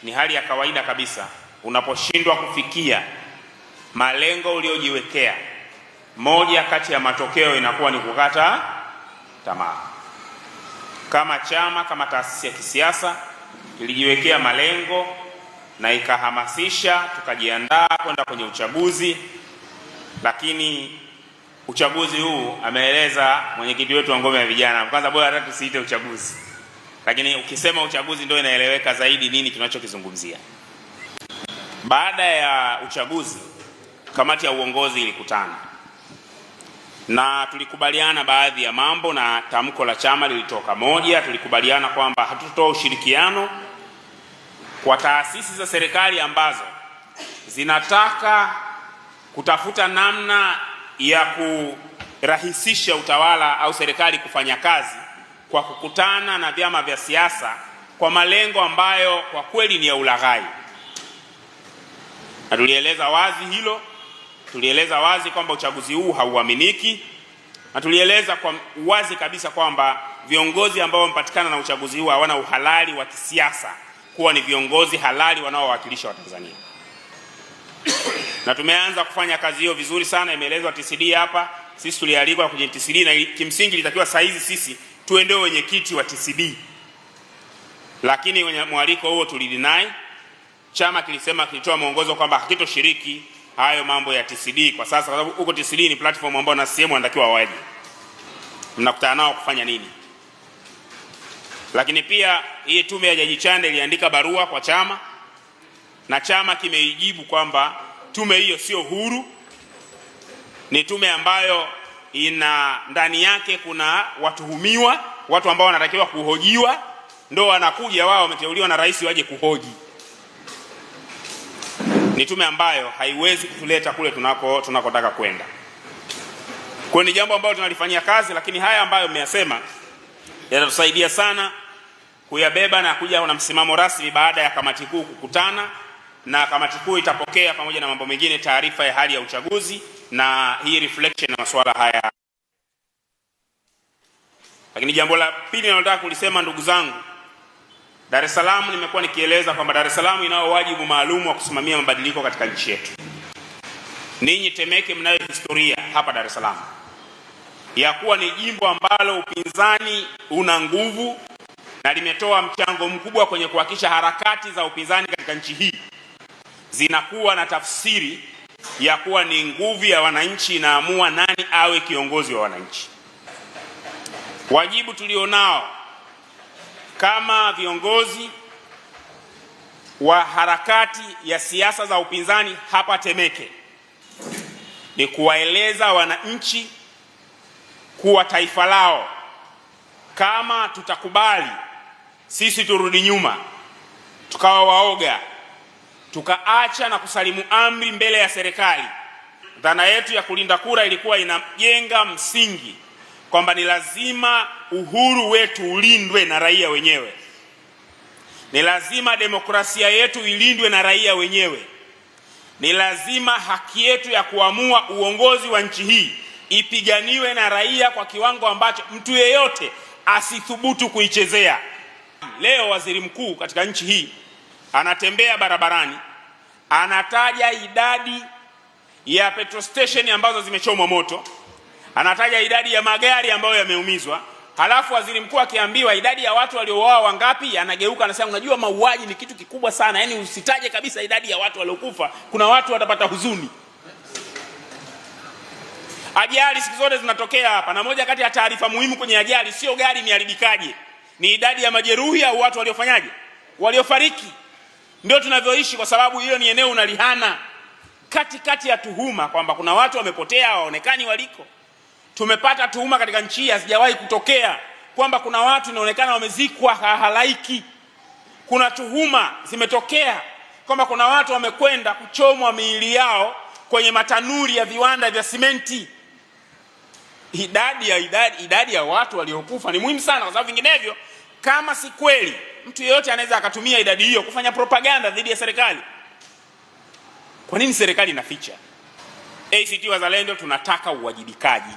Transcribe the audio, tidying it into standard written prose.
ni hali ya kawaida kabisa unaposhindwa kufikia malengo uliojiwekea, moja kati ya matokeo inakuwa ni kukata tamaa. Kama chama, kama taasisi ya kisiasa ilijiwekea malengo na ikahamasisha, tukajiandaa kwenda kwenye uchaguzi, lakini uchaguzi huu, ameeleza mwenyekiti wetu wa ngome ya vijana, kwanza bora hata tusiite uchaguzi, lakini ukisema uchaguzi ndio inaeleweka zaidi nini tunachokizungumzia. Baada ya uchaguzi, kamati ya uongozi ilikutana na tulikubaliana baadhi ya mambo, na tamko la chama lilitoka moja. Tulikubaliana kwamba hatutoa ushirikiano kwa taasisi za serikali ambazo zinataka kutafuta namna ya kurahisisha utawala au serikali kufanya kazi kwa kukutana na vyama vya siasa kwa malengo ambayo kwa kweli ni ya ulaghai. Na tulieleza wazi hilo, tulieleza wazi kwamba uchaguzi huu hauaminiki, na tulieleza kwa wazi kabisa kwamba viongozi ambao wamepatikana na uchaguzi huu hawana uhalali wa kisiasa kuwa ni viongozi halali wanaowakilisha Watanzania. Na tumeanza kufanya kazi hiyo vizuri sana, imeelezwa TCD hapa. Sisi tulialikwa kwenye TCD na kimsingi litakiwa saizi sisi tuendewe wenyekiti wa TCD. Lakini wenye mwaliko huo tulidinai. Chama kilisema, kilitoa mwongozo kwamba hakitoshiriki hayo mambo ya TCD kwa sasa, kwa sababu huko TCD ni platform ambayo na CCM wanatakiwa waje. Mnakutana nao kufanya nini? Lakini pia hii tume ya Jaji Chande iliandika barua kwa chama, na chama kimeijibu kwamba tume hiyo sio huru, ni tume ambayo ina ndani yake kuna watuhumiwa, watu ambao wanatakiwa kuhojiwa, ndio wanakuja wao wameteuliwa na rais waje kuhoji. Ni tume ambayo haiwezi kutuleta kule tunakotaka kwenda. Kwa ni jambo ambalo tunalifanyia kazi, lakini haya ambayo mmeyasema yatatusaidia sana kuyabeba na kuja na msimamo rasmi baada ya kamati kuu kukutana, na kamati kuu itapokea pamoja na mambo mengine taarifa ya hali ya uchaguzi na hii reflection na masuala haya. Lakini jambo la pili ninalotaka kulisema, ndugu zangu, Dar es Salaam, nimekuwa nikieleza kwamba Dar es Salaam inao wajibu maalum wa kusimamia mabadiliko katika nchi yetu. Ninyi Temeke mnayo historia hapa Dar es Salaam ya kuwa ni jimbo ambalo upinzani una nguvu na limetoa mchango mkubwa kwenye kuhakikisha harakati za upinzani katika nchi hii zinakuwa na tafsiri ya kuwa ni nguvu ya wananchi inaamua nani awe kiongozi wa wananchi. Wajibu tulionao kama viongozi wa harakati ya siasa za upinzani hapa Temeke ni kuwaeleza wananchi kuwa taifa lao, kama tutakubali sisi turudi nyuma, tukawa waoga, tukaacha na kusalimu amri mbele ya serikali, dhana yetu ya kulinda kura ilikuwa inajenga msingi kwamba ni lazima uhuru wetu ulindwe na raia wenyewe. Ni lazima demokrasia yetu ilindwe na raia wenyewe. Ni lazima haki yetu ya kuamua uongozi wa nchi hii ipiganiwe na raia kwa kiwango ambacho mtu yeyote asithubutu kuichezea. Leo waziri mkuu katika nchi hii anatembea barabarani, anataja idadi ya petrol station ambazo zimechomwa moto, anataja idadi ya magari ambayo yameumizwa. Halafu waziri mkuu akiambiwa idadi ya watu waliouawa wangapi, anageuka anasema, unajua mauaji ni kitu kikubwa sana, yani usitaje kabisa idadi ya watu waliokufa, kuna watu watapata huzuni. Ajali siku zote zinatokea hapa, na moja kati ya taarifa muhimu kwenye ajali sio gari imeharibikaje, ni idadi ya majeruhi au watu waliofanyaje, waliofariki. Ndio tunavyoishi, kwa sababu hiyo ni eneo unalihana kati ya tuhuma kwamba kuna watu wamepotea hawaonekani waliko. Tumepata tuhuma katika nchi hii hazijawahi kutokea kwamba kuna watu inaonekana wamezikwa halaiki. Kuna tuhuma zimetokea kwamba kuna watu wamekwenda kuchomwa miili yao kwenye matanuri ya viwanda vya simenti. Idadi ya watu waliokufa ni muhimu sana, kwa sababu vinginevyo kama si kweli, mtu yeyote anaweza akatumia idadi hiyo kufanya propaganda dhidi ya serikali. Kwa nini serikali inaficha? ACT Wazalendo tunataka uwajibikaji.